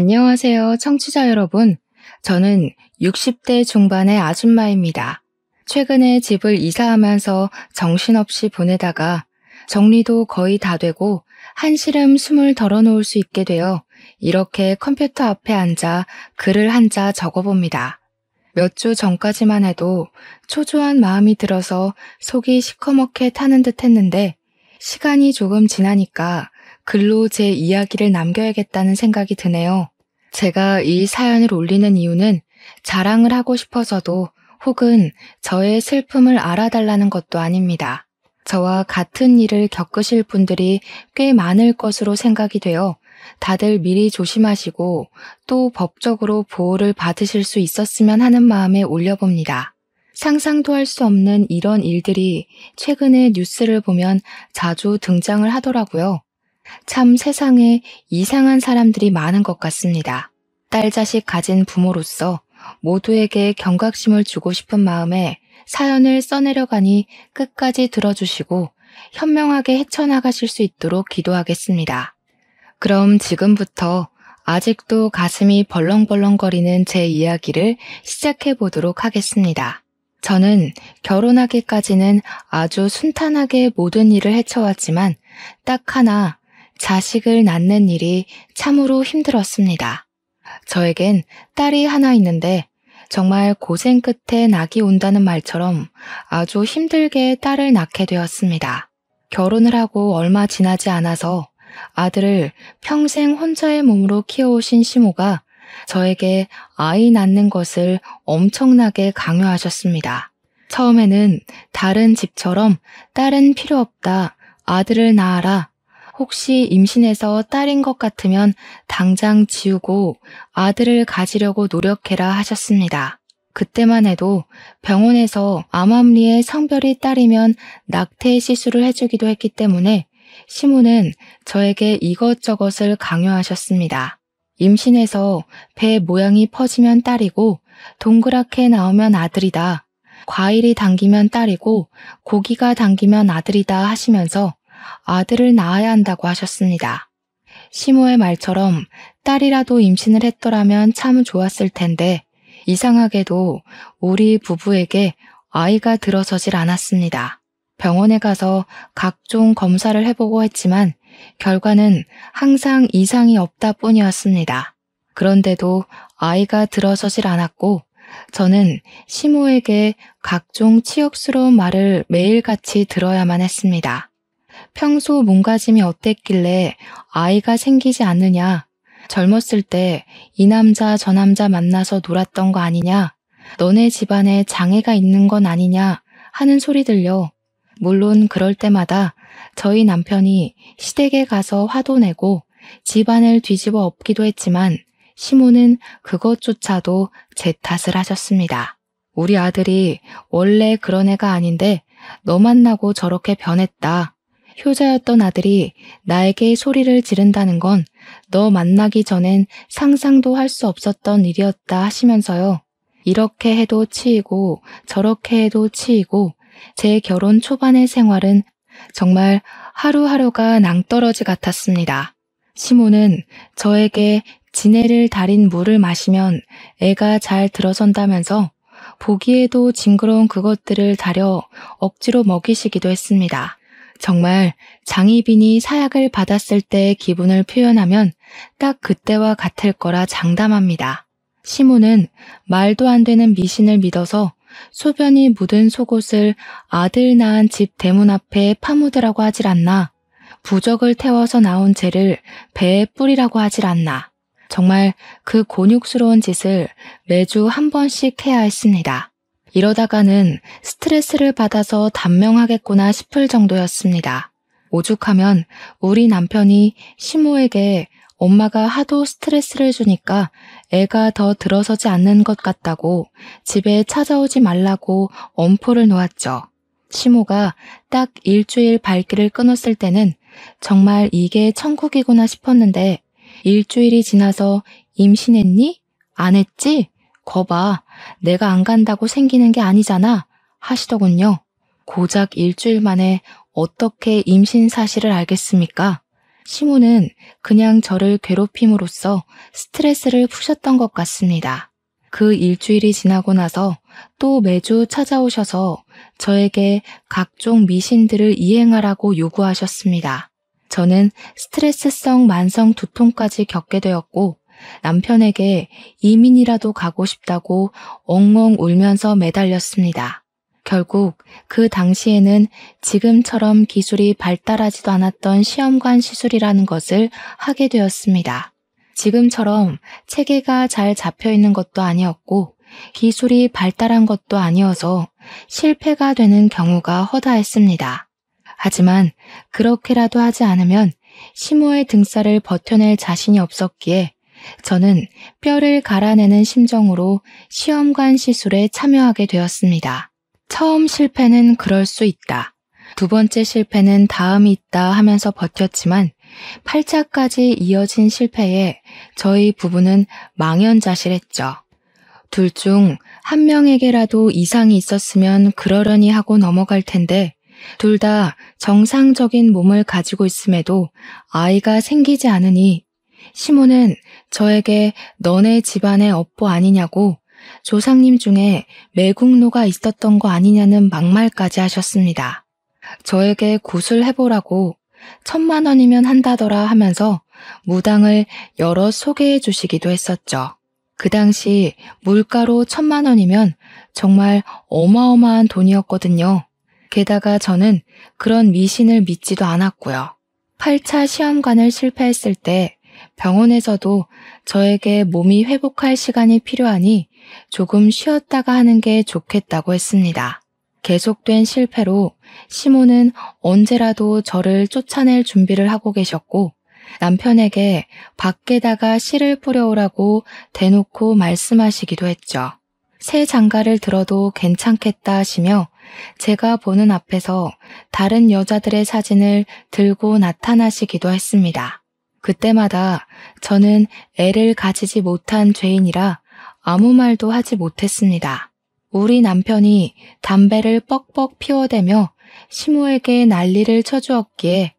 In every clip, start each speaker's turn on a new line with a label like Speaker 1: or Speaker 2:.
Speaker 1: 안녕하세요, 청취자 여러분. 저는 60대 중반의 아줌마입니다. 최근에 집을 이사하면서 정신없이 보내다가 정리도 거의 다 되고 한시름 숨을 덜어놓을 수 있게 되어 이렇게 컴퓨터 앞에 앉아 글을 한 자 적어봅니다. 몇 주 전까지만 해도 초조한 마음이 들어서 속이 시커멓게 타는 듯 했는데 시간이 조금 지나니까 글로 제 이야기를 남겨야겠다는 생각이 드네요. 제가 이 사연을 올리는 이유는 자랑을 하고 싶어서도 혹은 저의 슬픔을 알아달라는 것도 아닙니다. 저와 같은 일을 겪으실 분들이 꽤 많을 것으로 생각이 되어 다들 미리 조심하시고 또 법적으로 보호를 받으실 수 있었으면 하는 마음에 올려봅니다. 상상도 할 수 없는 이런 일들이 최근에 뉴스를 보면 자주 등장을 하더라고요. 참 세상에 이상한 사람들이 많은 것 같습니다. 딸 자식 가진 부모로서 모두에게 경각심을 주고 싶은 마음에 사연을 써내려가니 끝까지 들어주시고 현명하게 헤쳐나가실 수 있도록 기도하겠습니다. 그럼 지금부터 아직도 가슴이 벌렁벌렁거리는 제 이야기를 시작해 보도록 하겠습니다. 저는 결혼하기까지는 아주 순탄하게 모든 일을 헤쳐왔지만 딱 하나 자식을 낳는 일이 참으로 힘들었습니다. 저에겐 딸이 하나 있는데 정말 고생 끝에 낙이 온다는 말처럼 아주 힘들게 딸을 낳게 되었습니다. 결혼을 하고 얼마 지나지 않아서 아들을 평생 혼자의 몸으로 키워오신 시모가 저에게 아이 낳는 것을 엄청나게 강요하셨습니다. 처음에는 다른 집처럼 딸은 필요 없다, 아들을 낳아라, 혹시 임신해서 딸인 것 같으면 당장 지우고 아들을 가지려고 노력해라 하셨습니다. 그때만 해도 병원에서 암암리에 성별이 딸이면 낙태 시술을 해주기도 했기 때문에 시모는 저에게 이것저것을 강요하셨습니다. 임신해서 배 모양이 퍼지면 딸이고 동그랗게 나오면 아들이다. 과일이 당기면 딸이고 고기가 당기면 아들이다 하시면서 아들을 낳아야 한다고 하셨습니다. 시모의 말처럼 딸이라도 임신을 했더라면 참 좋았을 텐데 이상하게도 우리 부부에게 아이가 들어서질 않았습니다. 병원에 가서 각종 검사를 해보고 했지만 결과는 항상 이상이 없다 뿐이었습니다. 그런데도 아이가 들어서질 않았고 저는 시모에게 각종 치욕스러운 말을 매일같이 들어야만 했습니다. 평소 몸가짐이 어땠길래 아이가 생기지 않느냐, 젊었을 때 이 남자 저 남자 만나서 놀았던 거 아니냐, 너네 집안에 장애가 있는 건 아니냐 하는 소리 들려. 물론 그럴 때마다 저희 남편이 시댁에 가서 화도 내고 집안을 뒤집어 엎기도 했지만 시모는 그것조차도 제 탓을 하셨습니다. 우리 아들이 원래 그런 애가 아닌데 너 만나고 저렇게 변했다. 효자였던 아들이 나에게 소리를 지른다는 건 너 만나기 전엔 상상도 할 수 없었던 일이었다 하시면서요. 이렇게 해도 치이고 저렇게 해도 치이고 제 결혼 초반의 생활은 정말 하루하루가 낭떠러지 같았습니다. 시모는 저에게 지네를 달인 물을 마시면 애가 잘 들어선다면서 보기에도 징그러운 그것들을 달여 억지로 먹이시기도 했습니다. 정말 장희빈이 사약을 받았을 때의 기분을 표현하면 딱 그때와 같을 거라 장담합니다. 시모는 말도 안 되는 미신을 믿어서 소변이 묻은 속옷을 아들 낳은 집 대문 앞에 파묻으라고 하질 않나, 부적을 태워서 나온 재를 배에 뿌리라고 하질 않나, 정말 그 곤욕스러운 짓을 매주 한 번씩 해야 했습니다. 이러다가는 스트레스를 받아서 단명하겠구나 싶을 정도였습니다. 오죽하면 우리 남편이 시모에게 엄마가 하도 스트레스를 주니까 애가 더 들어서지 않는 것 같다고 집에 찾아오지 말라고 엄포를 놓았죠. 시모가 딱 일주일 발길을 끊었을 때는 정말 이게 천국이구나 싶었는데 일주일이 지나서 임신했니? 안 했지? 거봐, 내가 안 간다고 생기는 게 아니잖아 하시더군요. 고작 일주일 만에 어떻게 임신 사실을 알겠습니까? 시모는 그냥 저를 괴롭힘으로써 스트레스를 푸셨던 것 같습니다. 그 일주일이 지나고 나서 또 매주 찾아오셔서 저에게 각종 미신들을 이행하라고 요구하셨습니다. 저는 스트레스성 만성 두통까지 겪게 되었고 남편에게 이민이라도 가고 싶다고 엉엉 울면서 매달렸습니다. 결국 그 당시에는 지금처럼 기술이 발달하지도 않았던 시험관 시술이라는 것을 하게 되었습니다. 지금처럼 체계가 잘 잡혀 있는 것도 아니었고 기술이 발달한 것도 아니어서 실패가 되는 경우가 허다했습니다. 하지만 그렇게라도 하지 않으면 시모의 등살을 버텨낼 자신이 없었기에 저는 뼈를 갈아내는 심정으로 시험관 시술에 참여하게 되었습니다. 처음 실패는 그럴 수 있다. 두 번째 실패는 다음이 있다 하면서 버텼지만 8차까지 이어진 실패에 저희 부부는 망연자실했죠. 둘 중 한 명에게라도 이상이 있었으면 그러려니 하고 넘어갈 텐데 둘 다 정상적인 몸을 가지고 있음에도 아이가 생기지 않으니 시모는 저에게 너네 집안의 업보 아니냐고 조상님 중에 매국노가 있었던 거 아니냐는 막말까지 하셨습니다. 저에게 굿을 해보라고 1,000,000원이면 한다더라 하면서 무당을 여러 소개해 주시기도 했었죠. 그 당시 물가로 1,000,000원이면 정말 어마어마한 돈이었거든요. 게다가 저는 그런 미신을 믿지도 않았고요. 8차 시험관을 실패했을 때 병원에서도 저에게 몸이 회복할 시간이 필요하니 조금 쉬었다가 하는 게 좋겠다고 했습니다. 계속된 실패로 시모는 언제라도 저를 쫓아낼 준비를 하고 계셨고 남편에게 밖에다가 씨를 뿌려오라고 대놓고 말씀하시기도 했죠. 새 장가를 들어도 괜찮겠다 하시며 제가 보는 앞에서 다른 여자들의 사진을 들고 나타나시기도 했습니다. 그때마다 저는 애를 가지지 못한 죄인이라 아무 말도 하지 못했습니다. 우리 남편이 담배를 뻑뻑 피워대며 시모에게 난리를 쳐주었기에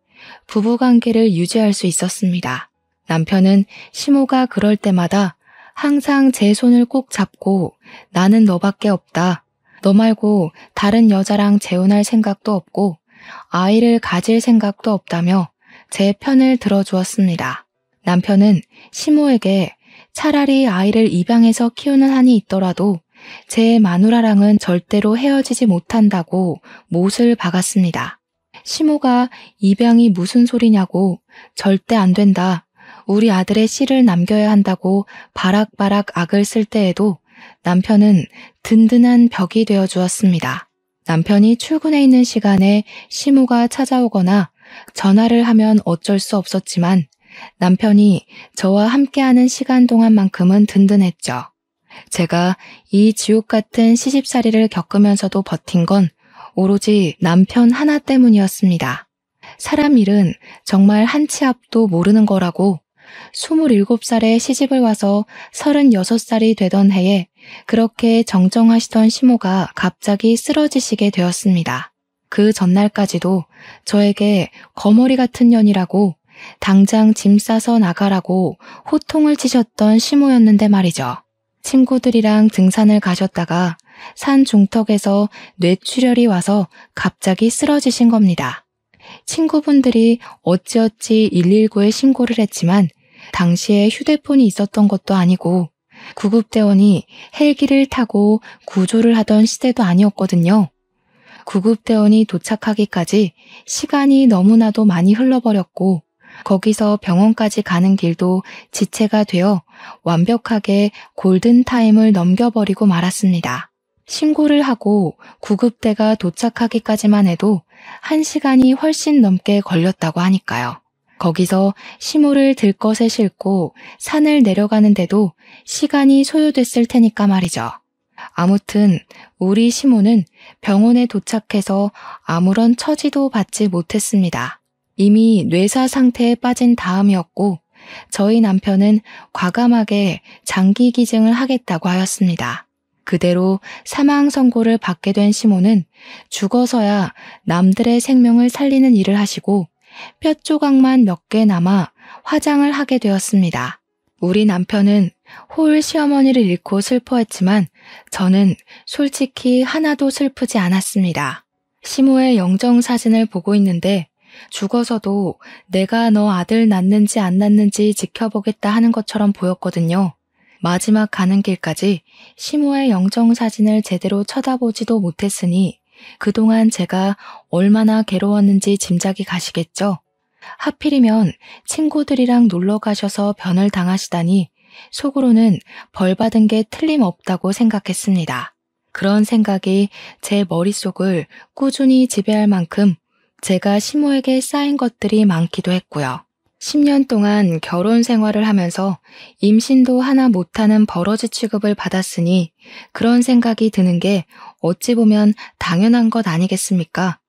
Speaker 1: 부부관계를 유지할 수 있었습니다. 남편은 시모가 그럴 때마다 항상 제 손을 꼭 잡고 나는 너밖에 없다. 너 말고 다른 여자랑 재혼할 생각도 없고 아이를 가질 생각도 없다며 제 편을 들어주었습니다. 남편은 시모에게 차라리 아이를 입양해서 키우는 한이 있더라도 제 마누라랑은 절대로 헤어지지 못한다고 못을 박았습니다. 시모가 입양이 무슨 소리냐고 절대 안 된다. 우리 아들의 씨를 남겨야 한다고 바락바락 악을 쓸 때에도 남편은 든든한 벽이 되어 주었습니다. 남편이 출근해 있는 시간에 시모가 찾아오거나 전화를 하면 어쩔 수 없었지만 남편이 저와 함께하는 시간 동안만큼은 든든했죠. 제가 이 지옥 같은 시집살이를 겪으면서도 버틴 건 오로지 남편 하나 때문이었습니다. 사람 일은 정말 한 치 앞도 모르는 거라고 27살에 시집을 와서 36살이 되던 해에 그렇게 정정하시던 시모가 갑자기 쓰러지시게 되었습니다. 그 전날까지도 저에게 거머리 같은 년이라고 당장 짐 싸서 나가라고 호통을 치셨던 시모였는데 말이죠. 친구들이랑 등산을 가셨다가 산 중턱에서 뇌출혈이 와서 갑자기 쓰러지신 겁니다. 친구분들이 어찌어찌 119에 신고를 했지만 당시에 휴대폰이 있었던 것도 아니고 구급대원이 헬기를 타고 구조를 하던 시대도 아니었거든요. 구급대원이 도착하기까지 시간이 너무나도 많이 흘러버렸고 거기서 병원까지 가는 길도 지체가 되어 완벽하게 골든타임을 넘겨버리고 말았습니다. 신고를 하고 구급대가 도착하기까지만 해도 1시간이 훨씬 넘게 걸렸다고 하니까요. 거기서 시모를 들것에 싣고 산을 내려가는데도 시간이 소요됐을 테니까 말이죠. 아무튼 우리 시모는 병원에 도착해서 아무런 처지도 받지 못했습니다. 이미 뇌사 상태에 빠진 다음이었고 저희 남편은 과감하게 장기 기증을 하겠다고 하였습니다. 그대로 사망 선고를 받게 된 시모는 죽어서야 남들의 생명을 살리는 일을 하시고 뼈 조각만 몇 개 남아 화장을 하게 되었습니다. 우리 남편은 호울 시어머니를 잃고 슬퍼했지만 저는 솔직히 하나도 슬프지 않았습니다. 시모의 영정 사진을 보고 있는데 죽어서도 내가 너 아들 낳는지 안 낳는지 지켜보겠다 하는 것처럼 보였거든요. 마지막 가는 길까지 시모의 영정 사진을 제대로 쳐다보지도 못했으니 그동안 제가 얼마나 괴로웠는지 짐작이 가시겠죠? 하필이면 친구들이랑 놀러 가셔서 변을 당하시다니 속으로는 벌 받은 게 틀림없다고 생각했습니다. 그런 생각이 제 머릿속을 꾸준히 지배할 만큼 제가 시모에게 쌓인 것들이 많기도 했고요. 10년 동안 결혼 생활을 하면서 임신도 하나 못하는 버러지 취급을 받았으니 그런 생각이 드는 게 어찌 보면 당연한 것 아니겠습니까?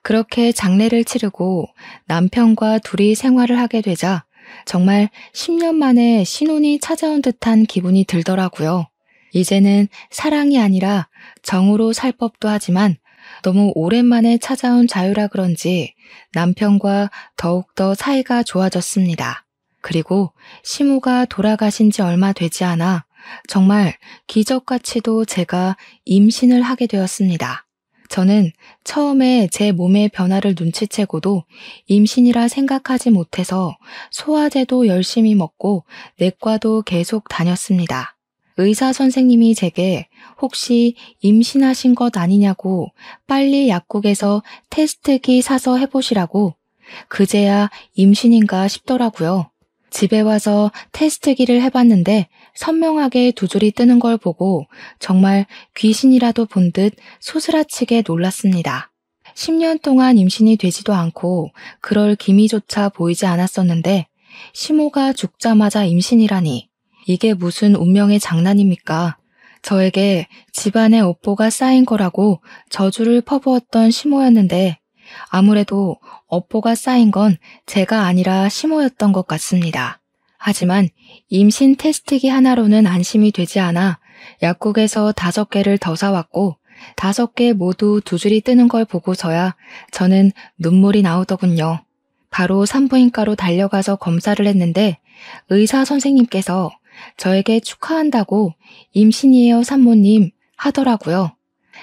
Speaker 1: 그렇게 장례를 치르고 남편과 둘이 생활을 하게 되자 정말 10년 만에 신혼이 찾아온 듯한 기분이 들더라고요. 이제는 사랑이 아니라 정으로 살 법도 하지만 너무 오랜만에 찾아온 자유라 그런지 남편과 더욱더 사이가 좋아졌습니다. 그리고 시모가 돌아가신 지 얼마 되지 않아 정말 기적같이도 제가 임신을 하게 되었습니다. 저는 처음에 제 몸의 변화를 눈치채고도 임신이라 생각하지 못해서 소화제도 열심히 먹고 내과도 계속 다녔습니다. 의사 선생님이 제게 혹시 임신하신 것 아니냐고 빨리 약국에서 테스트기 사서 해보시라고 그제야 임신인가 싶더라고요. 집에 와서 테스트기를 해봤는데 선명하게 두 줄이 뜨는 걸 보고 정말 귀신이라도 본 듯 소스라치게 놀랐습니다. 10년 동안 임신이 되지도 않고 그럴 기미조차 보이지 않았었는데 시모가 죽자마자 임신이라니 이게 무슨 운명의 장난입니까? 저에게 집안에 업보가 쌓인 거라고 저주를 퍼부었던 시모였는데 아무래도 업보가 쌓인 건 제가 아니라 시모였던 것 같습니다. 하지만 임신 테스트기 하나로는 안심이 되지 않아 약국에서 5개를 더 사왔고 5개 모두 두 줄이 뜨는 걸 보고서야 저는 눈물이 나오더군요. 바로 산부인과로 달려가서 검사를 했는데 의사 선생님께서 저에게 축하한다고 임신이에요 산모님 하더라고요.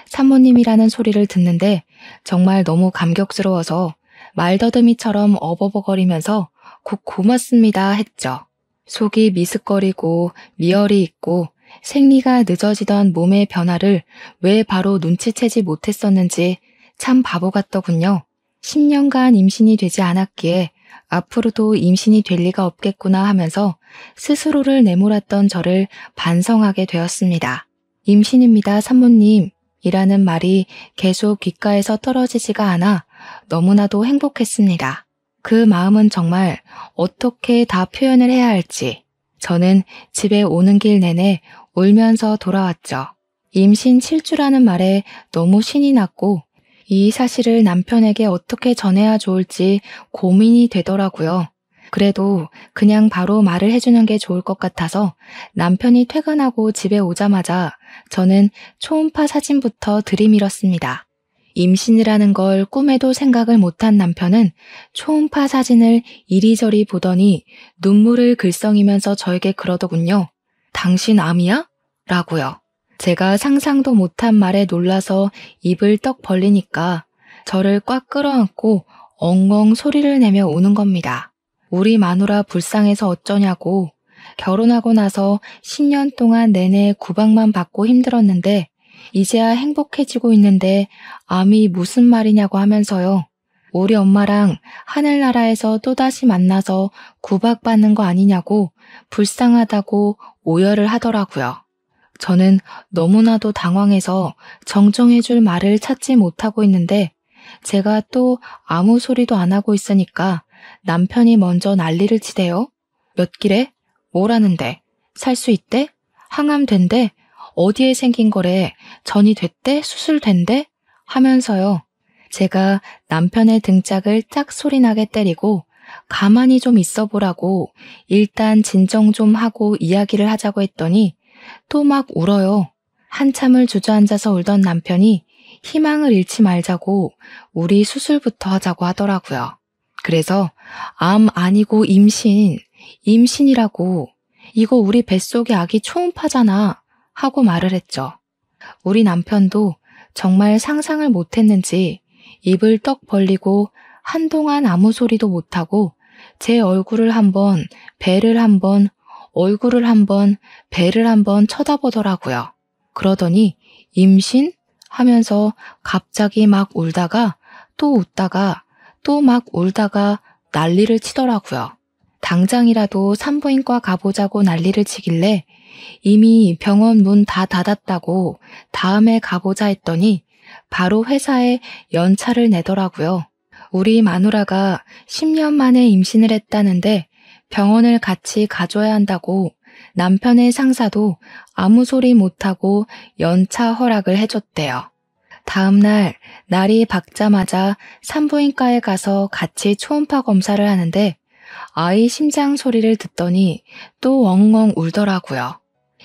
Speaker 1: 산모님이라는 소리를 듣는데 정말 너무 감격스러워서 말더듬이처럼 어버버거리면서 곧 고맙습니다 했죠. 속이 미스거리고 미열이 있고 생리가 늦어지던 몸의 변화를 왜 바로 눈치채지 못했었는지 참 바보 같더군요. 10년간 임신이 되지 않았기에 앞으로도 임신이 될 리가 없겠구나 하면서 스스로를 내몰았던 저를 반성하게 되었습니다. 임신입니다, 산모님. 이라는 말이 계속 귓가에서 떨어지지가 않아 너무나도 행복했습니다. 그 마음은 정말 어떻게 다 표현을 해야 할지. 저는 집에 오는 길 내내 울면서 돌아왔죠. 임신 7주라는 말에 너무 신이 났고 이 사실을 남편에게 어떻게 전해야 좋을지 고민이 되더라고요. 그래도 그냥 바로 말을 해주는 게 좋을 것 같아서 남편이 퇴근하고 집에 오자마자 저는 초음파 사진부터 들이밀었습니다. 임신이라는 걸 꿈에도 생각을 못한 남편은 초음파 사진을 이리저리 보더니 눈물을 글썽이면서 저에게 그러더군요. 당신 암이야? 라고요. 제가 상상도 못한 말에 놀라서 입을 떡 벌리니까 저를 꽉 끌어안고 엉엉 소리를 내며 우는 겁니다. 우리 마누라 불쌍해서 어쩌냐고 결혼하고 나서 10년 동안 내내 구박만 받고 힘들었는데 이제야 행복해지고 있는데 암이 무슨 말이냐고 하면서요. 우리 엄마랑 하늘나라에서 또다시 만나서 구박받는 거 아니냐고 불쌍하다고 오열을 하더라고요. 저는 너무나도 당황해서 정정해줄 말을 찾지 못하고 있는데 제가 또 아무 소리도 안 하고 있으니까 남편이 먼저 난리를 치대요. 몇 길에? 뭐라는데? 살 수 있대? 항암 된대? 어디에 생긴 거래? 전이 됐대? 수술된대? 하면서요. 제가 남편의 등짝을 짝 소리나게 때리고 가만히 좀 있어 보라고 일단 진정 좀 하고 이야기를 하자고 했더니 또 막 울어요. 한참을 주저앉아서 울던 남편이 희망을 잃지 말자고 우리 수술부터 하자고 하더라고요. 그래서 암 아니고 임신이라고. 이거 우리 뱃속의 아기 초음파잖아 하고 말을 했죠. 우리 남편도 정말 상상을 못했는지 입을 떡 벌리고 한동안 아무 소리도 못하고 제 얼굴을 한번, 배를 한번, 얼굴을 한번, 배를 한번 쳐다보더라고요. 그러더니 임신? 하면서 갑자기 막 울다가 또 웃다가 또 막 울다가 난리를 치더라고요. 당장이라도 산부인과 가보자고 난리를 치길래 이미 병원 문 다 닫았다고 다음에 가보자 했더니 바로 회사에 연차를 내더라고요. 우리 마누라가 10년 만에 임신을 했다는데 병원을 같이 가줘야 한다고 남편의 상사도 아무 소리 못하고 연차 허락을 해줬대요. 다음날 날이 밝자마자 산부인과에 가서 같이 초음파 검사를 하는데 아이 심장 소리를 듣더니 또 엉엉 울더라고요.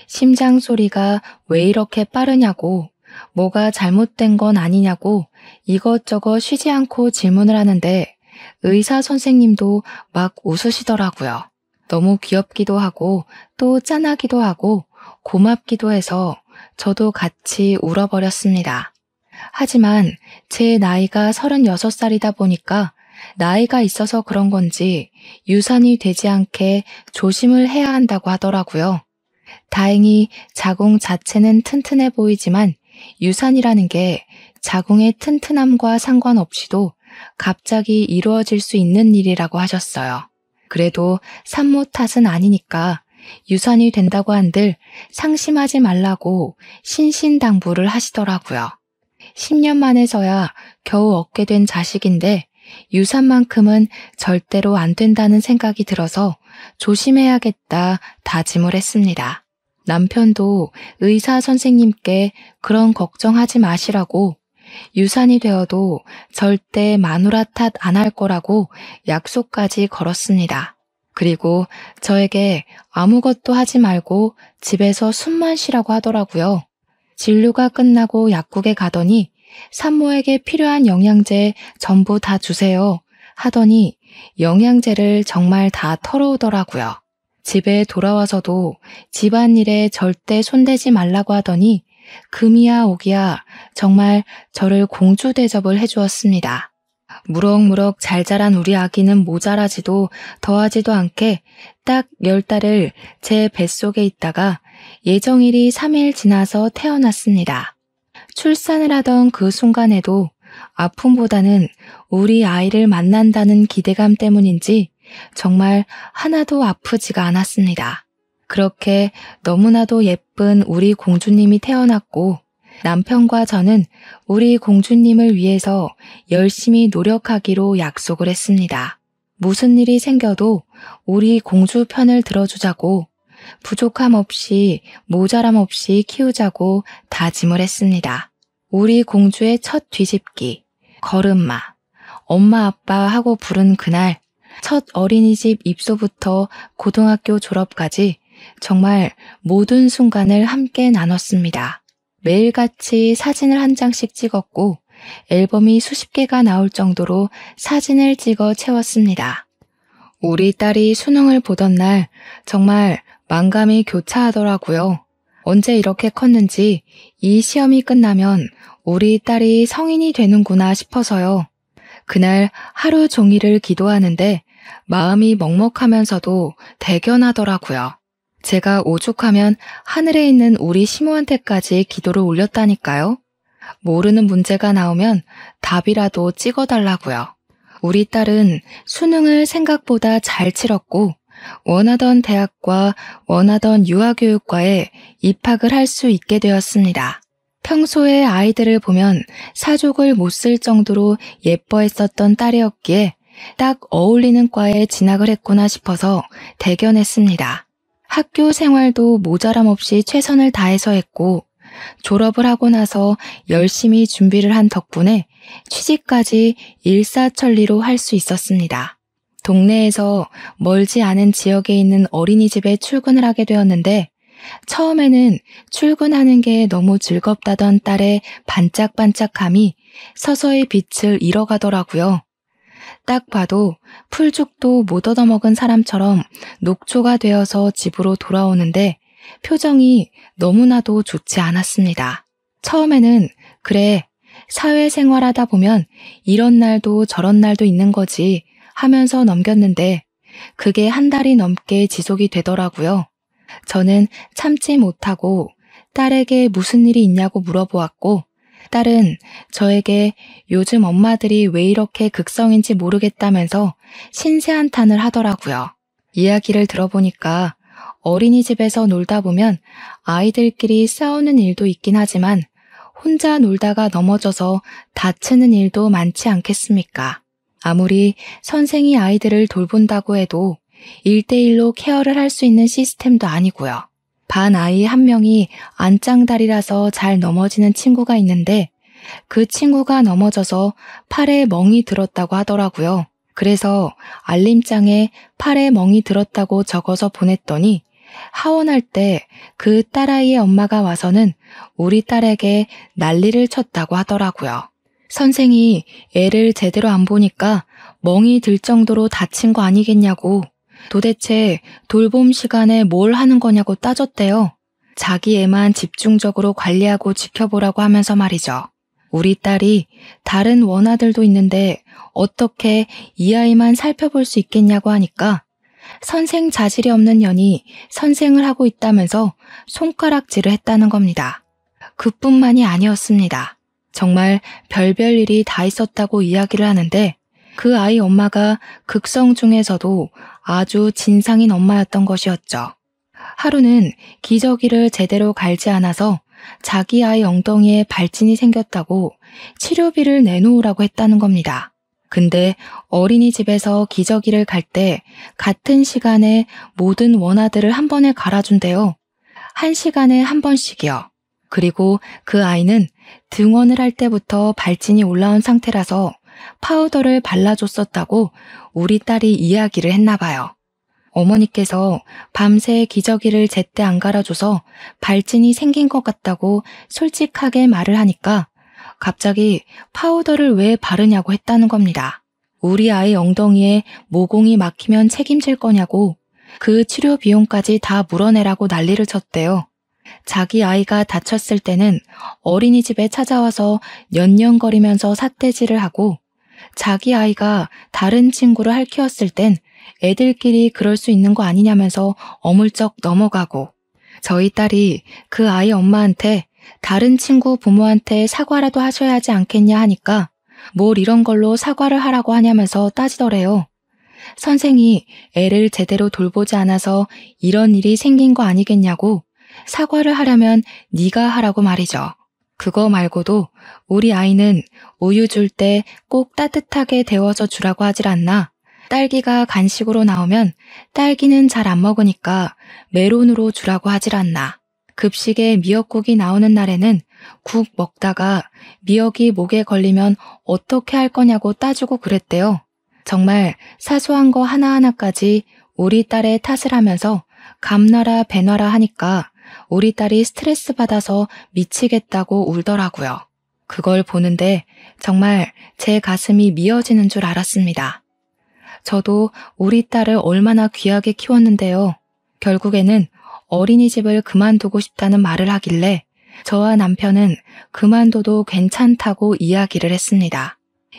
Speaker 1: 심장 소리가 왜 이렇게 빠르냐고, 뭐가 잘못된 건 아니냐고 이것저것 쉬지 않고 질문을 하는데 의사 선생님도 막 웃으시더라고요. 너무 귀엽기도 하고 또 짠하기도 하고 고맙기도 해서 저도 같이 울어버렸습니다. 하지만 제 나이가 36살이다 보니까 나이가 있어서 그런 건지 유산이 되지 않게 조심을 해야 한다고 하더라고요. 다행히 자궁 자체는 튼튼해 보이지만 유산이라는 게 자궁의 튼튼함과 상관없이도 갑자기 이루어질 수 있는 일이라고 하셨어요. 그래도 산모 탓은 아니니까 유산이 된다고 한들 상심하지 말라고 신신당부를 하시더라고요. 10년 만에서야 겨우 얻게 된 자식인데 유산만큼은 절대로 안 된다는 생각이 들어서 조심해야겠다 다짐을 했습니다. 남편도 의사 선생님께 그런 걱정하지 마시라고 유산이 되어도 절대 마누라 탓 안 할 거라고 약속까지 걸었습니다. 그리고 저에게 아무것도 하지 말고 집에서 숨만 쉬라고 하더라고요. 진료가 끝나고 약국에 가더니 산모에게 필요한 영양제 전부 다 주세요 하더니 영양제를 정말 다 털어오더라고요. 집에 돌아와서도 집안일에 절대 손대지 말라고 하더니 금이야 오기야 정말 저를 공주 대접을 해주었습니다. 무럭무럭 잘 자란 우리 아기는 모자라지도 더하지도 않게 딱 10달을 제 뱃속에 있다가 예정일이 3일 지나서 태어났습니다. 출산을 하던 그 순간에도 아픔보다는 우리 아이를 만난다는 기대감 때문인지 정말 하나도 아프지가 않았습니다. 그렇게 너무나도 예쁜 우리 공주님이 태어났고 남편과 저는 우리 공주님을 위해서 열심히 노력하기로 약속을 했습니다. 무슨 일이 생겨도 우리 공주 편을 들어주자고 부족함 없이 모자람 없이 키우자고 다짐을 했습니다. 우리 공주의 첫 뒤집기, 걸음마, 엄마 아빠 하고 부른 그날 첫 어린이집 입소부터 고등학교 졸업까지 정말 모든 순간을 함께 나눴습니다. 매일같이 사진을 한 장씩 찍었고 앨범이 수십 개가 나올 정도로 사진을 찍어 채웠습니다. 우리 딸이 수능을 보던 날 정말 만감이 교차하더라고요. 언제 이렇게 컸는지 이 시험이 끝나면 우리 딸이 성인이 되는구나 싶어서요. 그날 하루 종일을 기도하는데 마음이 먹먹하면서도 대견하더라고요. 제가 오죽하면 하늘에 있는 우리 시모한테까지 기도를 올렸다니까요. 모르는 문제가 나오면 답이라도 찍어달라고요. 우리 딸은 수능을 생각보다 잘 치렀고 원하던 대학과 원하던 유아교육과에 입학을 할 수 있게 되었습니다. 평소에 아이들을 보면 사족을 못 쓸 정도로 예뻐했었던 딸이었기에 딱 어울리는 과에 진학을 했구나 싶어서 대견했습니다. 학교 생활도 모자람 없이 최선을 다해서 했고 졸업을 하고 나서 열심히 준비를 한 덕분에 취직까지 일사천리로 할 수 있었습니다. 동네에서 멀지 않은 지역에 있는 어린이집에 출근을 하게 되었는데 처음에는 출근하는 게 너무 즐겁다던 딸의 반짝반짝함이 서서히 빛을 잃어가더라고요. 딱 봐도 풀죽도 못 얻어먹은 사람처럼 녹초가 되어서 집으로 돌아오는데 표정이 너무나도 좋지 않았습니다. 처음에는 그래, 사회생활하다 보면 이런 날도 저런 날도 있는 거지 하면서 넘겼는데 그게 한 달이 넘게 지속이 되더라고요. 저는 참지 못하고 딸에게 무슨 일이 있냐고 물어보았고 딸은 저에게 요즘 엄마들이 왜 이렇게 극성인지 모르겠다면서 신세한탄을 하더라고요. 이야기를 들어보니까 어린이집에서 놀다 보면 아이들끼리 싸우는 일도 있긴 하지만 혼자 놀다가 넘어져서 다치는 일도 많지 않겠습니까? 아무리 선생이 아이들을 돌본다고 해도 1대1로 케어를 할 수 있는 시스템도 아니고요. 반 아이 한 명이 안짱다리라서 잘 넘어지는 친구가 있는데 그 친구가 넘어져서 팔에 멍이 들었다고 하더라고요. 그래서 알림장에 팔에 멍이 들었다고 적어서 보냈더니 하원할 때 그 딸아이의 엄마가 와서는 우리 딸에게 난리를 쳤다고 하더라고요. 선생이 애를 제대로 안 보니까 멍이 들 정도로 다친 거 아니겠냐고 도대체 돌봄 시간에 뭘 하는 거냐고 따졌대요. 자기 애만 집중적으로 관리하고 지켜보라고 하면서 말이죠. 우리 딸이 다른 원아들도 있는데 어떻게 이 아이만 살펴볼 수 있겠냐고 하니까 선생 자질이 없는 년이 선생을 하고 있다면서 손가락질을 했다는 겁니다. 그뿐만이 아니었습니다. 정말 별별 일이 다 있었다고 이야기를 하는데 그 아이 엄마가 극성 중에서도 아주 진상인 엄마였던 것이었죠. 하루는 기저귀를 제대로 갈지 않아서 자기 아이 엉덩이에 발진이 생겼다고 치료비를 내놓으라고 했다는 겁니다. 근데 어린이집에서 기저귀를 갈 때 같은 시간에 모든 원아들을 한 번에 갈아준대요. 1시간에 한 번씩이요. 그리고 그 아이는 등원을 할 때부터 발진이 올라온 상태라서 파우더를 발라줬었다고 우리 딸이 이야기를 했나 봐요. 어머니께서 밤새 기저귀를 제때 안 갈아줘서 발진이 생긴 것 같다고 솔직하게 말을 하니까 갑자기 파우더를 왜 바르냐고 했다는 겁니다. 우리 아이 엉덩이에 모공이 막히면 책임질 거냐고 그 치료 비용까지 다 물어내라고 난리를 쳤대요. 자기 아이가 다쳤을 때는 어린이집에 찾아와서 년년거리면서 삿대질을 하고 자기 아이가 다른 친구를 핥히었을 땐 애들끼리 그럴 수 있는 거 아니냐면서 어물쩍 넘어가고 저희 딸이 그 아이 엄마한테 다른 친구 부모한테 사과라도 하셔야 하지 않겠냐 하니까 뭘 이런 걸로 사과를 하라고 하냐면서 따지더래요. 선생이 애를 제대로 돌보지 않아서 이런 일이 생긴 거 아니겠냐고 사과를 하려면 네가 하라고 말이죠. 그거 말고도 우리 아이는 우유 줄 때 꼭 따뜻하게 데워서 주라고 하질 않나. 딸기가 간식으로 나오면 딸기는 잘 안 먹으니까 메론으로 주라고 하질 않나. 급식에 미역국이 나오는 날에는 국 먹다가 미역이 목에 걸리면 어떻게 할 거냐고 따지고 그랬대요. 정말 사소한 거 하나하나까지 우리 딸의 탓을 하면서 감나라 배나라 하니까 우리 딸이 스트레스 받아서 미치겠다고 울더라고요. 그걸 보는데 정말 제 가슴이 미어지는 줄 알았습니다. 저도 우리 딸을 얼마나 귀하게 키웠는데요. 결국에는 어린이집을 그만두고 싶다는 말을 하길래 저와 남편은 그만둬도 괜찮다고 이야기를 했습니다.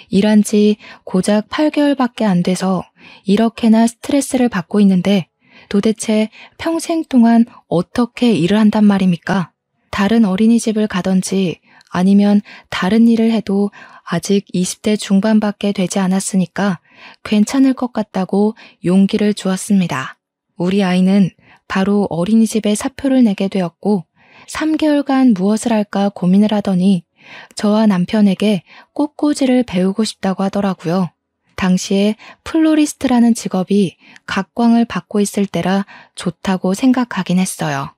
Speaker 1: 일한 지 고작 8개월밖에 안 돼서 이렇게나 스트레스를 받고 있는데 도대체 평생 동안 어떻게 일을 한단 말입니까? 다른 어린이집을 가든지 아니면 다른 일을 해도 아직 20대 중반밖에 되지 않았으니까 괜찮을 것 같다고 용기를 주었습니다. 우리 아이는 바로 어린이집에 사표를 내게 되었고 3개월간 무엇을 할까 고민을 하더니 저와 남편에게 꽃꽂이를 배우고 싶다고 하더라고요. 당시에 플로리스트라는 직업이 각광을 받고 있을 때라 좋다고 생각하긴 했어요.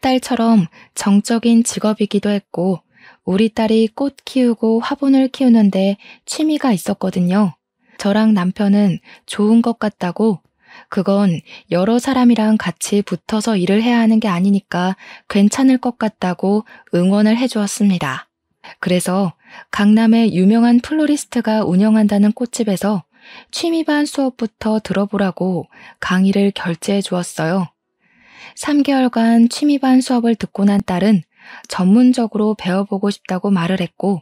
Speaker 1: 딸처럼 정적인 직업이기도 했고 우리 딸이 꽃 키우고 화분을 키우는데 취미가 있었거든요. 저랑 남편은 좋은 것 같다고 그건 여러 사람이랑 같이 붙어서 일을 해야 하는 게 아니니까 괜찮을 것 같다고 응원을 해주었습니다. 그래서 강남의 유명한 플로리스트가 운영한다는 꽃집에서 취미반 수업부터 들어보라고 강의를 결제해 주었어요. 3개월간 취미반 수업을 듣고 난 딸은 전문적으로 배워보고 싶다고 말을 했고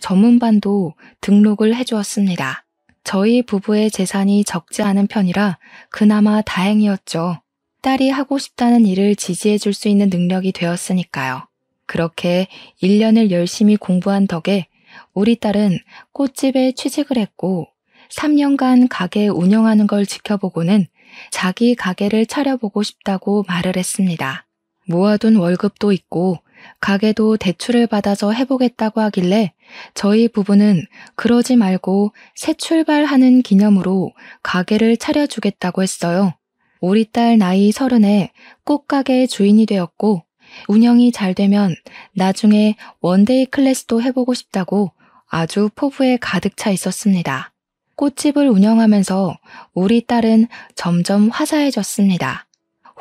Speaker 1: 전문반도 등록을 해주었습니다. 저희 부부의 재산이 적지 않은 편이라 그나마 다행이었죠. 딸이 하고 싶다는 일을 지지해 줄 수 있는 능력이 되었으니까요. 그렇게 1년을 열심히 공부한 덕에 우리 딸은 꽃집에 취직을 했고 3년간 가게 운영하는 걸 지켜보고는 자기 가게를 차려보고 싶다고 말을 했습니다. 모아둔 월급도 있고 가게도 대출을 받아서 해보겠다고 하길래 저희 부부는 그러지 말고 새 출발하는 기념으로 가게를 차려주겠다고 했어요. 우리 딸 나이 30에 꽃가게 주인이 되었고 운영이 잘 되면 나중에 원데이 클래스도 해보고 싶다고 아주 포부에 가득 차 있었습니다. 꽃집을 운영하면서 우리 딸은 점점 화사해졌습니다.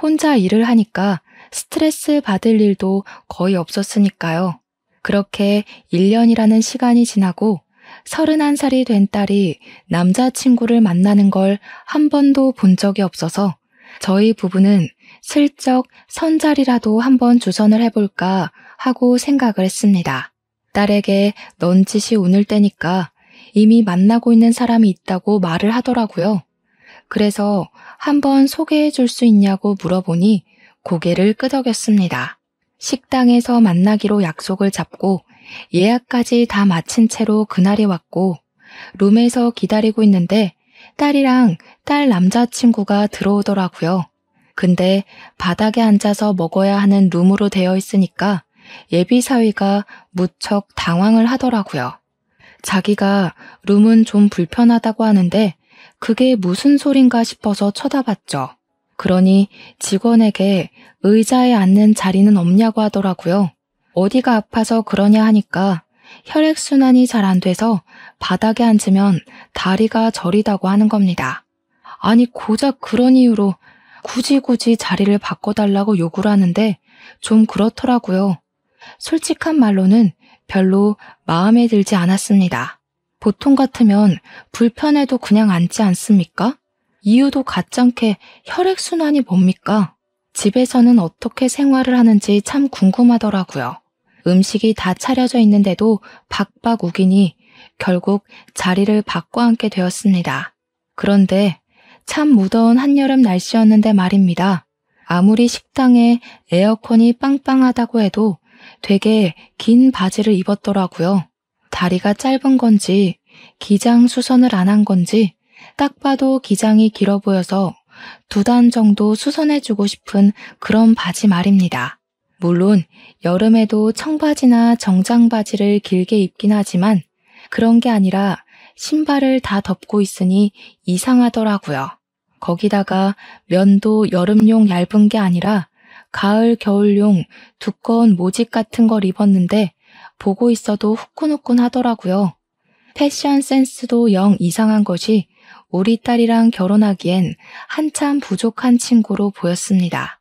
Speaker 1: 혼자 일을 하니까 스트레스 받을 일도 거의 없었으니까요. 그렇게 1년이라는 시간이 지나고 31살이 된 딸이 남자친구를 만나는 걸 한 번도 본 적이 없어서 저희 부부는 슬쩍 선자리라도 한번 주선을 해볼까 하고 생각을 했습니다. 딸에게 넌짓이 운을 떼니까 이미 만나고 있는 사람이 있다고 말을 하더라고요. 그래서 한번 소개해 줄 수 있냐고 물어보니 고개를 끄덕였습니다. 식당에서 만나기로 약속을 잡고 예약까지 다 마친 채로 그날이 왔고 룸에서 기다리고 있는데 딸이랑 딸 남자친구가 들어오더라고요. 근데 바닥에 앉아서 먹어야 하는 룸으로 되어 있으니까 예비사위가 무척 당황을 하더라고요. 자기가 룸은 좀 불편하다고 하는데 그게 무슨 소린가 싶어서 쳐다봤죠. 그러니 직원에게 의자에 앉는 자리는 없냐고 하더라고요. 어디가 아파서 그러냐 하니까 혈액순환이 잘 안 돼서 바닥에 앉으면 다리가 저리다고 하는 겁니다. 아니 고작 그런 이유로 굳이 자리를 바꿔달라고 요구를 하는데 좀 그렇더라고요. 솔직한 말로는 별로 마음에 들지 않았습니다. 보통 같으면 불편해도 그냥 앉지 않습니까? 이유도 가짱게 혈액순환이 뭡니까? 집에서는 어떻게 생활을 하는지 참 궁금하더라고요. 음식이 다 차려져 있는데도 박박 우기니 결국 자리를 바꿔 앉게 되었습니다. 그런데 참 무더운 한여름 날씨였는데 말입니다. 아무리 식당에 에어컨이 빵빵하다고 해도 되게 긴 바지를 입었더라고요. 다리가 짧은 건지 기장 수선을 안 한 건지 딱 봐도 기장이 길어 보여서 2단 정도 수선해주고 싶은 그런 바지 말입니다. 물론 여름에도 청바지나 정장바지를 길게 입긴 하지만 그런 게 아니라 신발을 다 덮고 있으니 이상하더라고요. 거기다가 면도 여름용 얇은 게 아니라 가을 겨울용 두꺼운 모직 같은 걸 입었는데 보고 있어도 후끈후끈 하더라고요. 패션 센스도 영 이상한 것이 우리 딸이랑 결혼하기엔 한참 부족한 친구로 보였습니다.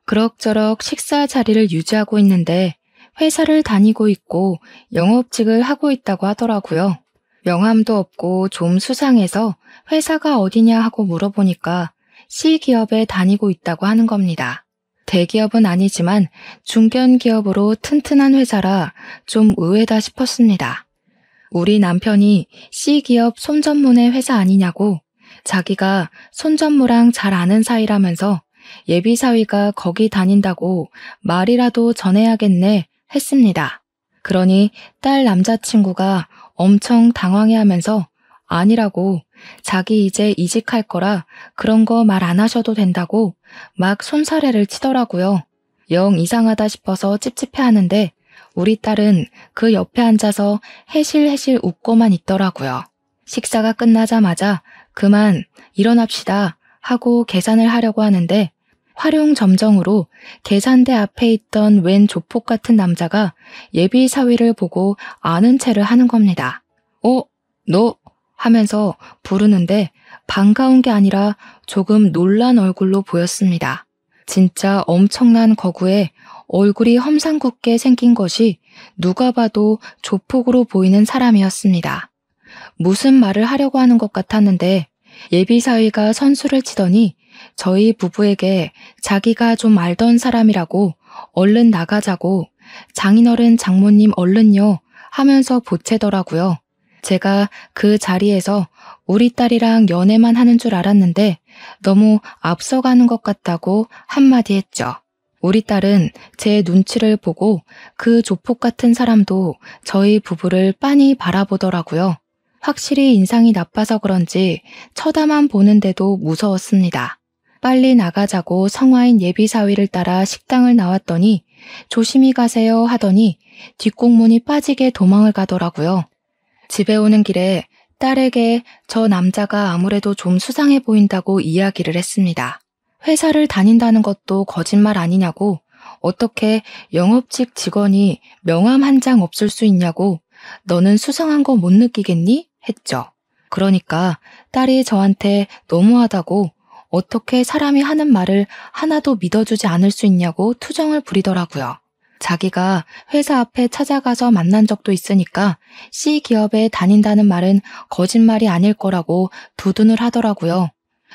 Speaker 1: 그럭저럭 식사 자리를 유지하고 있는데 회사를 다니고 있고 영업직을 하고 있다고 하더라고요. 명함도 없고 좀 수상해서 회사가 어디냐 하고 물어보니까 C기업에 다니고 있다고 하는 겁니다. 대기업은 아니지만 중견기업으로 튼튼한 회사라 좀 의외다 싶었습니다. 우리 남편이 C기업 손전문의 회사 아니냐고 자기가 손전무랑 잘 아는 사이라면서 예비사위가 거기 다닌다고 말이라도 전해야겠네 했습니다. 그러니 딸 남자친구가 엄청 당황해하면서 아니라고 자기 이제 이직할 거라 그런 거 말 안 하셔도 된다고 막 손사래를 치더라고요. 영 이상하다 싶어서 찝찝해하는데 우리 딸은 그 옆에 앉아서 해실해실 웃고만 있더라고요. 식사가 끝나자마자 그만 일어납시다 하고 계산을 하려고 하는데 활용점정으로 계산대 앞에 있던 웬 조폭 같은 남자가 예비사위를 보고 아는 체를 하는 겁니다. 너? 하면서 부르는데 반가운 게 아니라 조금 놀란 얼굴로 보였습니다. 진짜 엄청난 거구에 얼굴이 험상궂게 생긴 것이 누가 봐도 조폭으로 보이는 사람이었습니다. 무슨 말을 하려고 하는 것 같았는데 예비사위가 선수를 치더니 저희 부부에게 자기가 좀 알던 사람이라고 얼른 나가자고 장인어른 장모님 얼른요 하면서 보채더라고요. 제가 그 자리에서 우리 딸이랑 연애만 하는 줄 알았는데 너무 앞서가는 것 같다고 한마디 했죠. 우리 딸은 제 눈치를 보고 그 조폭 같은 사람도 저희 부부를 빤히 바라보더라고요. 확실히 인상이 나빠서 그런지 쳐다만 보는데도 무서웠습니다. 빨리 나가자고 성화인 예비사위를 따라 식당을 나왔더니 조심히 가세요 하더니 뒷공문이 빠지게 도망을 가더라고요. 집에 오는 길에 딸에게 저 남자가 아무래도 좀 수상해 보인다고 이야기를 했습니다. 회사를 다닌다는 것도 거짓말 아니냐고, 어떻게 영업직 직원이 명함 한 장 없을 수 있냐고, 너는 수상한 거 못 느끼겠니? 했죠. 그러니까 딸이 저한테 너무하다고 어떻게 사람이 하는 말을 하나도 믿어주지 않을 수 있냐고 투정을 부리더라고요. 자기가 회사 앞에 찾아가서 만난 적도 있으니까 C기업에 다닌다는 말은 거짓말이 아닐 거라고 두둔을 하더라고요.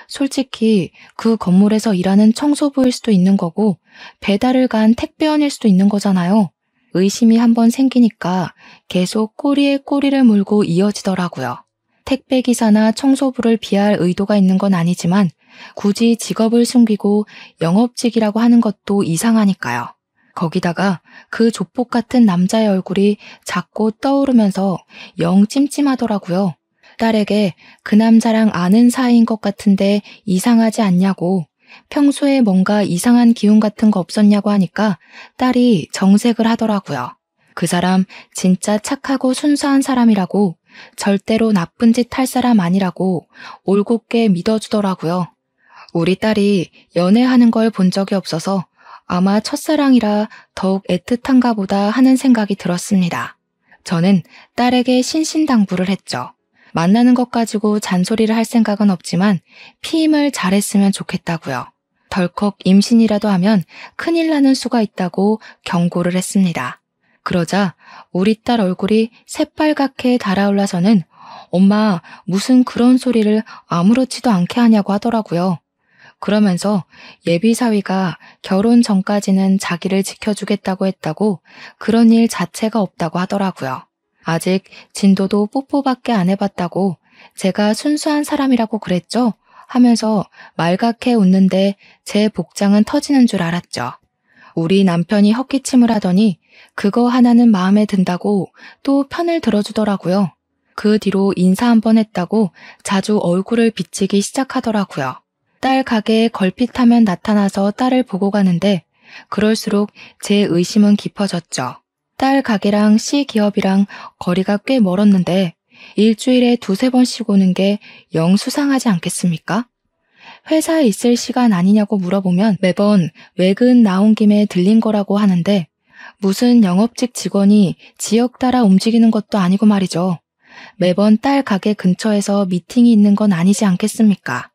Speaker 1: 솔직히 그 건물에서 일하는 청소부일 수도 있는 거고 배달을 간 택배원일 수도 있는 거잖아요. 의심이 한번 생기니까 계속 꼬리에 꼬리를 물고 이어지더라고요. 택배기사나 청소부를 비하할 의도가 있는 건 아니지만 굳이 직업을 숨기고 영업직이라고 하는 것도 이상하니까요. 거기다가 그 조폭 같은 남자의 얼굴이 자꾸 떠오르면서 영 찜찜하더라고요. 딸에게 그 남자랑 아는 사이인 것 같은데 이상하지 않냐고, 평소에 뭔가 이상한 기운 같은 거 없었냐고 하니까 딸이 정색을 하더라고요. 그 사람 진짜 착하고 순수한 사람이라고, 절대로 나쁜 짓 할 사람 아니라고 올곧게 믿어주더라고요. 우리 딸이 연애하는 걸 본 적이 없어서 아마 첫사랑이라 더욱 애틋한가 보다 하는 생각이 들었습니다. 저는 딸에게 신신당부를 했죠. 만나는 것 가지고 잔소리를 할 생각은 없지만 피임을 잘했으면 좋겠다고요. 덜컥 임신이라도 하면 큰일 나는 수가 있다고 경고를 했습니다. 그러자 우리 딸 얼굴이 새빨갛게 달아올라서는 엄마 무슨 그런 소리를 아무렇지도 않게 하냐고 하더라고요. 그러면서 예비사위가 결혼 전까지는 자기를 지켜주겠다고 했다고 그런 일 자체가 없다고 하더라고요. 아직 진도도 뽀뽀밖에 안 해봤다고 제가 순수한 사람이라고 그랬죠? 하면서 말갛게 웃는데 제 복장은 터지는 줄 알았죠. 우리 남편이 헛기침을 하더니 그거 하나는 마음에 든다고 또 편을 들어주더라고요. 그 뒤로 인사 한번 했다고 자주 얼굴을 비치기 시작하더라고요. 딸 가게에 걸핏하면 나타나서 딸을 보고 가는데 그럴수록 제 의심은 깊어졌죠. 딸 가게랑 C기업이랑 거리가 꽤 멀었는데 일주일에 2-3번씩 오는 게 영 수상하지 않겠습니까? 회사에 있을 시간 아니냐고 물어보면 매번 외근 나온 김에 들린 거라고 하는데 무슨 영업직 직원이 지역 따라 움직이는 것도 아니고 말이죠. 매번 딸 가게 근처에서 미팅이 있는 건 아니지 않겠습니까?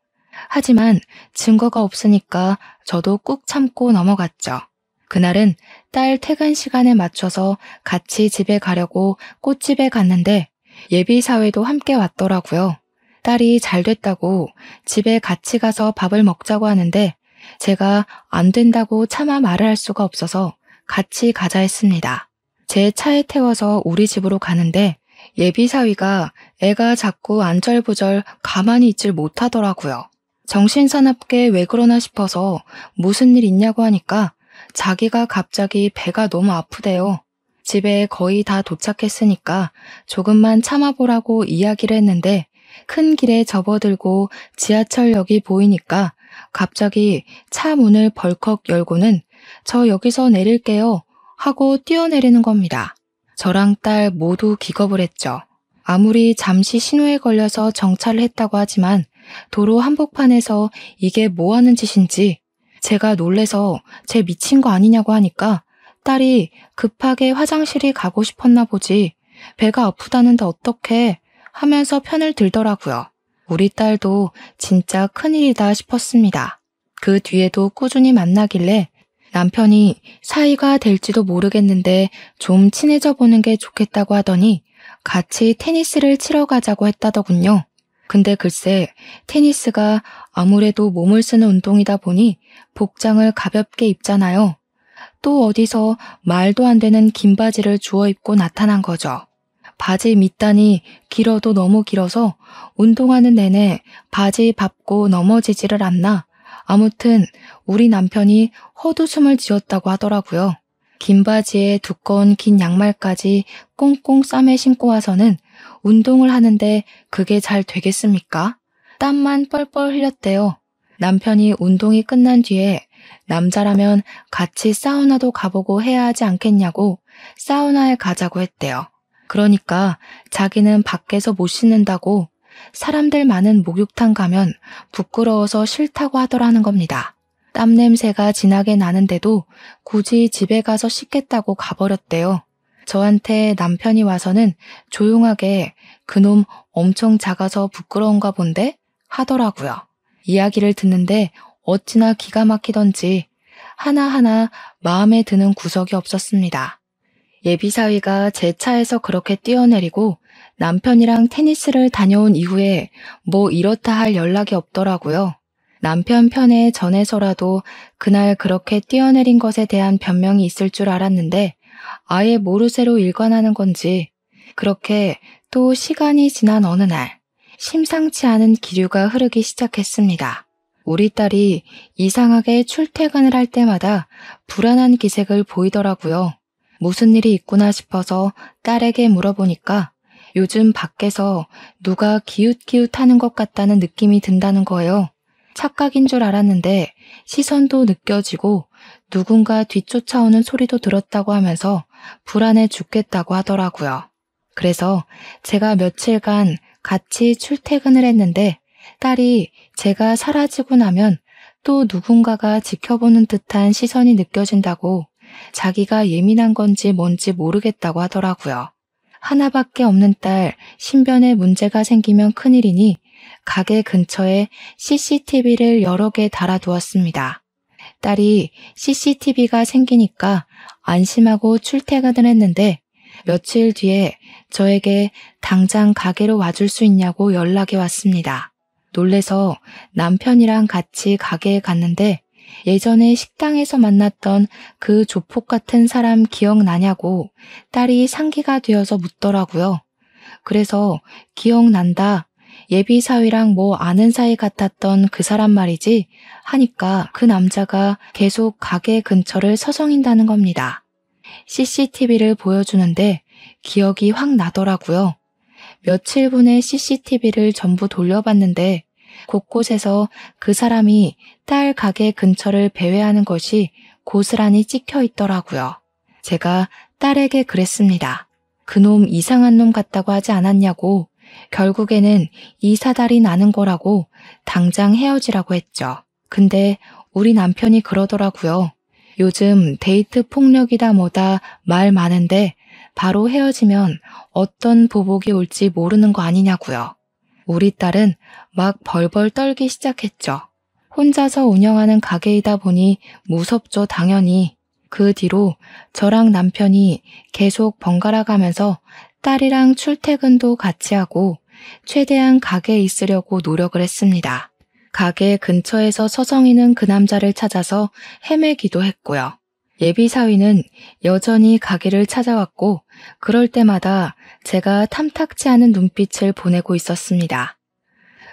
Speaker 1: 하지만 증거가 없으니까 저도 꾹 참고 넘어갔죠. 그날은 딸 퇴근 시간에 맞춰서 같이 집에 가려고 꽃집에 갔는데 예비사위도 함께 왔더라고요. 딸이 잘 됐다고 집에 같이 가서 밥을 먹자고 하는데 제가 안 된다고 차마 말을 할 수가 없어서 같이 가자 했습니다. 제 차에 태워서 우리 집으로 가는데 예비사위가 애가 자꾸 안절부절 가만히 있질 못하더라고요. 정신사납게 왜 그러나 싶어서 무슨 일 있냐고 하니까 자기가 갑자기 배가 너무 아프대요. 집에 거의 다 도착했으니까 조금만 참아보라고 이야기를 했는데 큰 길에 접어들고 지하철역이 보이니까 갑자기 차 문을 벌컥 열고는 저 여기서 내릴게요 하고 뛰어내리는 겁니다. 저랑 딸 모두 기겁을 했죠. 아무리 잠시 신호에 걸려서 정차를 했다고 하지만 도로 한복판에서 이게 뭐 하는 짓인지 제가 놀래서 쟤 미친 거 아니냐고 하니까 딸이 급하게 화장실이 가고 싶었나 보지 배가 아프다는데 어떡해 하면서 편을 들더라고요. 우리 딸도 진짜 큰일이다 싶었습니다. 그 뒤에도 꾸준히 만나길래 남편이 사이가 될지도 모르겠는데 좀 친해져 보는 게 좋겠다고 하더니 같이 테니스를 치러 가자고 했다더군요. 근데 글쎄 테니스가 아무래도 몸을 쓰는 운동이다 보니 복장을 가볍게 입잖아요. 또 어디서 말도 안 되는 긴 바지를 주워 입고 나타난 거죠. 바지 밑단이 길어도 너무 길어서 운동하는 내내 바지 밟고 넘어지지를 않나. 아무튼 우리 남편이 헛웃음을 지었다고 하더라고요. 긴 바지에 두꺼운 긴 양말까지 꽁꽁 싸매 신고 와서는 운동을 하는데 그게 잘 되겠습니까? 땀만 뻘뻘 흘렸대요. 남편이 운동이 끝난 뒤에 남자라면 같이 사우나도 가보고 해야 하지 않겠냐고 사우나에 가자고 했대요. 그러니까 자기는 밖에서 못 씻는다고 사람들 많은 목욕탕 가면 부끄러워서 싫다고 하더라는 겁니다. 땀 냄새가 진하게 나는데도 굳이 집에 가서 씻겠다고 가버렸대요. 저한테 남편이 와서는 조용하게 그놈 엄청 작아서 부끄러운가 본데? 하더라고요. 이야기를 듣는데 어찌나 기가 막히던지 하나하나 마음에 드는 구석이 없었습니다. 예비사위가 제 차에서 그렇게 뛰어내리고 남편이랑 테니스를 다녀온 이후에 뭐 이렇다 할 연락이 없더라고요. 남편 편에 전해서라도 그날 그렇게 뛰어내린 것에 대한 변명이 있을 줄 알았는데 아예 모르쇠로 일관하는 건지 그렇게 또 시간이 지난 어느 날 심상치 않은 기류가 흐르기 시작했습니다. 우리 딸이 이상하게 출퇴근을 할 때마다 불안한 기색을 보이더라고요. 무슨 일이 있구나 싶어서 딸에게 물어보니까 요즘 밖에서 누가 기웃기웃하는 것 같다는 느낌이 든다는 거예요. 착각인 줄 알았는데 시선도 느껴지고 누군가 뒤쫓아오는 소리도 들었다고 하면서 불안해 죽겠다고 하더라고요. 그래서 제가 며칠간 같이 출퇴근을 했는데 딸이 제가 사라지고 나면 또 누군가가 지켜보는 듯한 시선이 느껴진다고 자기가 예민한 건지 뭔지 모르겠다고 하더라고요. 하나밖에 없는 딸 신변에 문제가 생기면 큰일이니 가게 근처에 CCTV를 여러 개 달아두었습니다. 딸이 CCTV가 생기니까 안심하고 출퇴근을 했는데 며칠 뒤에 저에게 당장 가게로 와줄 수 있냐고 연락이 왔습니다. 놀래서 남편이랑 같이 가게에 갔는데 예전에 식당에서 만났던 그 조폭 같은 사람 기억나냐고 딸이 상기가 되어서 묻더라고요. 그래서 기억난다. 예비사위랑 뭐 아는 사이 같았던 그 사람 말이지 하니까 그 남자가 계속 가게 근처를 서성인다는 겁니다. CCTV를 보여주는데 기억이 확 나더라고요. 며칠 분의 CCTV를 전부 돌려봤는데 곳곳에서 그 사람이 딸 가게 근처를 배회하는 것이 고스란히 찍혀 있더라고요. 제가 딸에게 그랬습니다. 그놈 이상한 놈 같다고 하지 않았냐고. 결국에는 이 사달이 나는 거라고 당장 헤어지라고 했죠. 근데 우리 남편이 그러더라고요. 요즘 데이트 폭력이다 뭐다 말 많은데 바로 헤어지면 어떤 보복이 올지 모르는 거 아니냐고요. 우리 딸은 막 벌벌 떨기 시작했죠. 혼자서 운영하는 가게이다 보니 무섭죠, 당연히. 그 뒤로 저랑 남편이 계속 번갈아 가면서 딸이랑 출퇴근도 같이 하고 최대한 가게에 있으려고 노력을 했습니다. 가게 근처에서 서성이는 그 남자를 찾아서 헤매기도 했고요. 예비사위는 여전히 가게를 찾아왔고 그럴 때마다 제가 탐탁지 않은 눈빛을 보내고 있었습니다.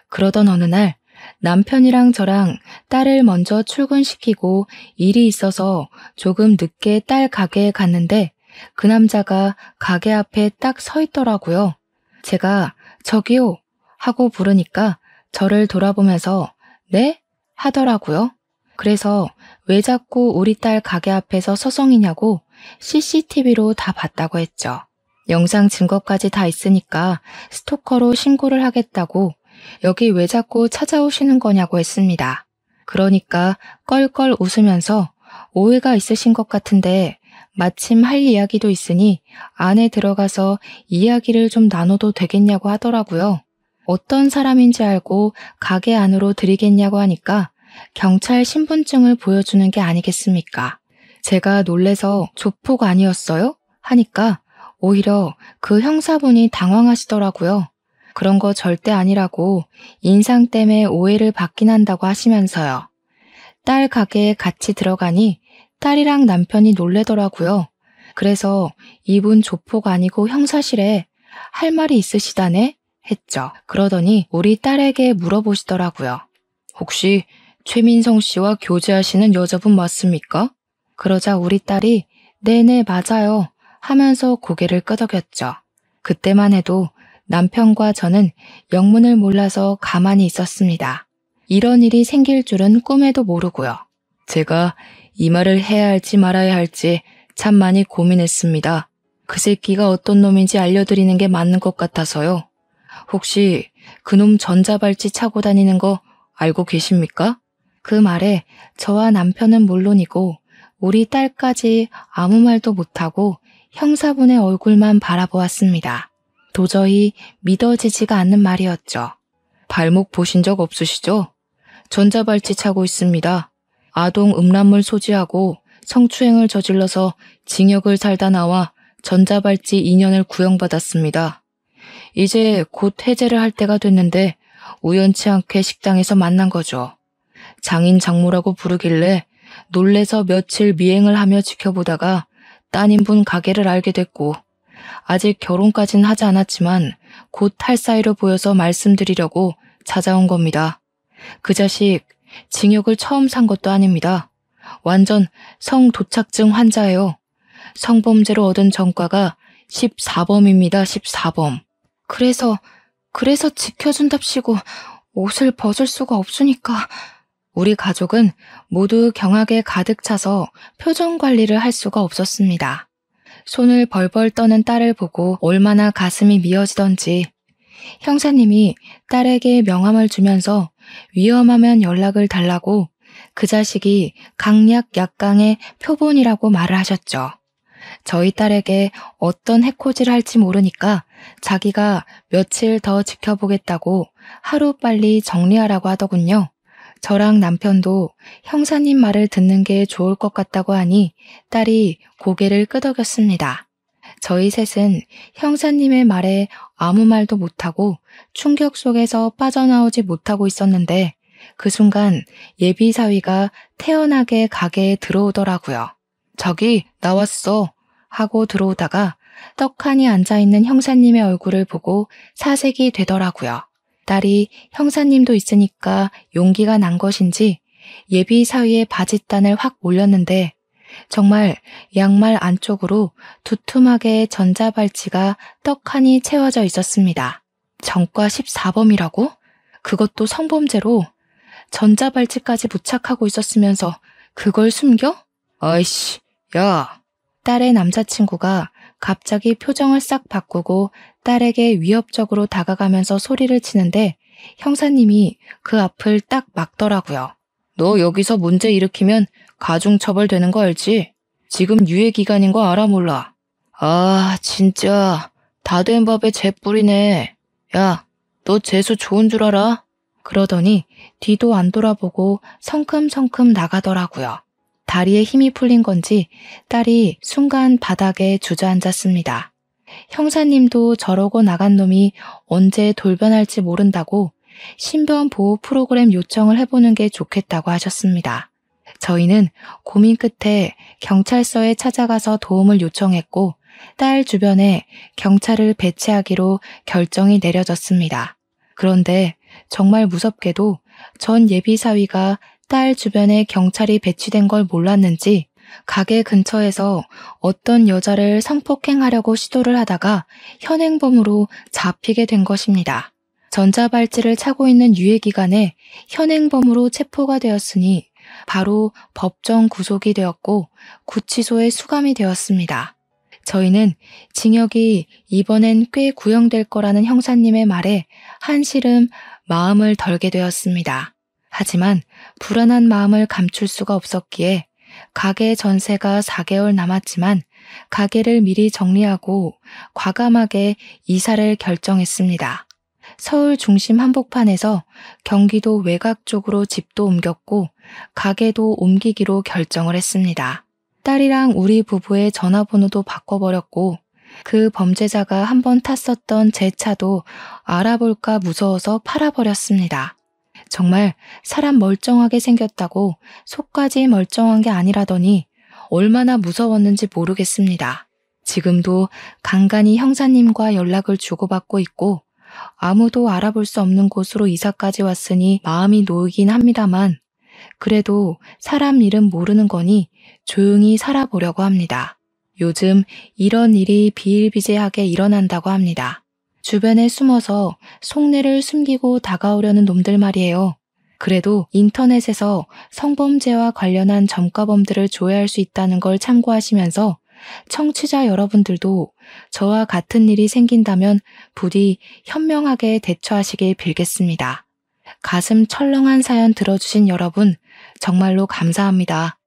Speaker 1: 그러던 어느 날 남편이랑 저랑 딸을 먼저 출근시키고 일이 있어서 조금 늦게 딸 가게에 갔는데 그 남자가 가게 앞에 딱 서 있더라고요. 제가 저기요 하고 부르니까 저를 돌아보면서 네? 하더라고요. 그래서 왜 자꾸 우리 딸 가게 앞에서 서성이냐고 CCTV로 다 봤다고 했죠. 영상 증거까지 다 있으니까 스토커로 신고를 하겠다고 여기 왜 자꾸 찾아오시는 거냐고 했습니다. 그러니까 껄껄 웃으면서 오해가 있으신 것 같은데 마침 할 이야기도 있으니 안에 들어가서 이야기를 좀 나눠도 되겠냐고 하더라고요. 어떤 사람인지 알고 가게 안으로 들이겠냐고 하니까 경찰 신분증을 보여주는 게 아니겠습니까? 제가 놀래서 조폭 아니었어요? 하니까 오히려 그 형사분이 당황하시더라고요. 그런 거 절대 아니라고 인상 때문에 오해를 받긴 한다고 하시면서요. 딸 가게에 같이 들어가니 딸이랑 남편이 놀래더라고요. 그래서 이분 조폭 아니고 형사실에 할 말이 있으시다네? 했죠. 그러더니 우리 딸에게 물어보시더라고요. 혹시 최민성 씨와 교제하시는 여자분 맞습니까? 그러자 우리 딸이 네네 맞아요 하면서 고개를 끄덕였죠. 그때만 해도 남편과 저는 영문을 몰라서 가만히 있었습니다. 이런 일이 생길 줄은 꿈에도 모르고요. 제가 이 말을 해야 할지 말아야 할지 참 많이 고민했습니다. 그 새끼가 어떤 놈인지 알려드리는 게 맞는 것 같아서요. 혹시 그놈 전자발찌 차고 다니는 거 알고 계십니까? 그 말에 저와 남편은 물론이고 우리 딸까지 아무 말도 못하고 형사분의 얼굴만 바라보았습니다. 도저히 믿어지지가 않는 말이었죠. 발목 보신 적 없으시죠? 전자발찌 차고 있습니다. 아동 음란물 소지하고 성추행을 저질러서 징역을 살다 나와 전자발찌 2년을 구형받았습니다. 이제 곧 해제를 할 때가 됐는데 우연치 않게 식당에서 만난 거죠. 장인 장모라고 부르길래 놀래서 며칠 미행을 하며 지켜보다가 따님분 가게를 알게 됐고 아직 결혼까진 하지 않았지만 곧 할 사이로 보여서 말씀드리려고 찾아온 겁니다. 그 자식 징역을 처음 산 것도 아닙니다. 완전 성도착증 환자예요. 성범죄로 얻은 전과가 14범입니다. 14범. 그래서 지켜준답시고 옷을 벗을 수가 없으니까. 우리 가족은 모두 경악에 가득 차서 표정 관리를 할 수가 없었습니다. 손을 벌벌 떠는 딸을 보고 얼마나 가슴이 미어지던지 형사님이 딸에게 명함을 주면서 위험하면 연락을 달라고 그 자식이 강약 약강의 표본이라고 말을 하셨죠. 저희 딸에게 어떤 해코지를 할지 모르니까 자기가 며칠 더 지켜보겠다고 하루빨리 정리하라고 하더군요. 저랑 남편도 형사님 말을 듣는 게 좋을 것 같다고 하니 딸이 고개를 끄덕였습니다. 저희 셋은 형사님의 말에 아무 말도 못하고 충격 속에서 빠져나오지 못하고 있었는데 그 순간 예비사위가 태연하게 가게에 들어오더라고요. 저기 나왔어 하고 들어오다가 떡하니 앉아있는 형사님의 얼굴을 보고 사색이 되더라고요. 딸이 형사님도 있으니까 용기가 난 것인지 예비사위의 바짓단을 확 올렸는데 정말 양말 안쪽으로 두툼하게 전자발찌가 떡하니 채워져 있었습니다. 전과 14범이라고? 그것도 성범죄로 전자발찌까지 부착하고 있었으면서 그걸 숨겨? 아이씨, 야. 딸의 남자친구가 갑자기 표정을 싹 바꾸고 딸에게 위협적으로 다가가면서 소리를 치는데 형사님이 그 앞을 딱 막더라고요. 너 여기서 문제 일으키면 가중처벌 되는 거 알지? 지금 유예 기간인 거 알아 몰라? 아, 진짜 다 된 밥에 재 뿌리네. 야, 너 재수 좋은 줄 알아? 그러더니 뒤도 안 돌아보고 성큼성큼 나가더라고요. 다리에 힘이 풀린 건지 딸이 순간 바닥에 주저앉았습니다. 형사님도 저러고 나간 놈이 언제 돌변할지 모른다고 신변 보호 프로그램 요청을 해보는 게 좋겠다고 하셨습니다. 저희는 고민 끝에 경찰서에 찾아가서 도움을 요청했고 딸 주변에 경찰을 배치하기로 결정이 내려졌습니다. 그런데 정말 무섭게도 전 예비사위가 딸 주변에 경찰이 배치된 걸 몰랐는지 가게 근처에서 어떤 여자를 성폭행하려고 시도를 하다가 현행범으로 잡히게 된 것입니다. 전자발찌를 차고 있는 유예 기간에 현행범으로 체포가 되었으니 바로 법정 구속이 되었고 구치소에 수감이 되었습니다. 저희는 징역이 이번엔 꽤 구형될 거라는 형사님의 말에 한시름 마음을 덜게 되었습니다. 하지만 불안한 마음을 감출 수가 없었기에 가게 전세가 4개월 남았지만 가게를 미리 정리하고 과감하게 이사를 결정했습니다. 서울 중심 한복판에서 경기도 외곽 쪽으로 집도 옮겼고 가게도 옮기기로 결정을 했습니다. 딸이랑 우리 부부의 전화번호도 바꿔버렸고 그 범죄자가 한번 탔었던 제 차도 알아볼까 무서워서 팔아버렸습니다. 정말 사람 멀쩡하게 생겼다고 속까지 멀쩡한 게 아니라더니 얼마나 무서웠는지 모르겠습니다. 지금도 간간히 형사님과 연락을 주고받고 있고 아무도 알아볼 수 없는 곳으로 이사까지 왔으니 마음이 놓이긴 합니다만 그래도 사람 일은 모르는 거니 조용히 살아보려고 합니다. 요즘 이런 일이 비일비재하게 일어난다고 합니다. 주변에 숨어서 속내를 숨기고 다가오려는 놈들 말이에요. 그래도 인터넷에서 성범죄와 관련한 점과범들을 조회할 수 있다는 걸 참고하시면서 청취자 여러분들도 저와 같은 일이 생긴다면 부디 현명하게 대처하시길 빌겠습니다. 가슴 철렁한 사연 들어주신 여러분 정말로 감사합니다.